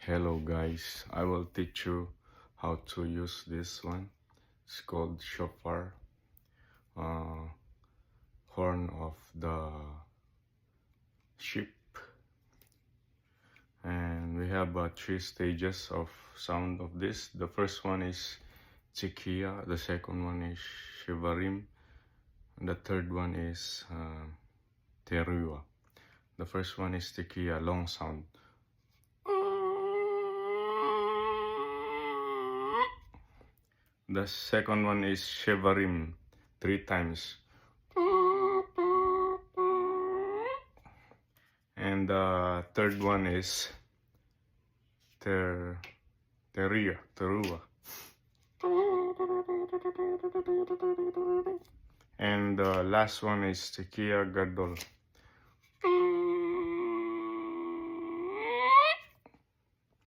Hello guys, I will teach you how to use this one. It's called shofar, horn of the sheep. And we have three stages of sound of this. The first one is chikia, the second one is shivarim, and the third one is terua. The first one is chikia, long sound. The second one is shivarim, 3 times. And the third one is terua. And the last one is tekia gadol.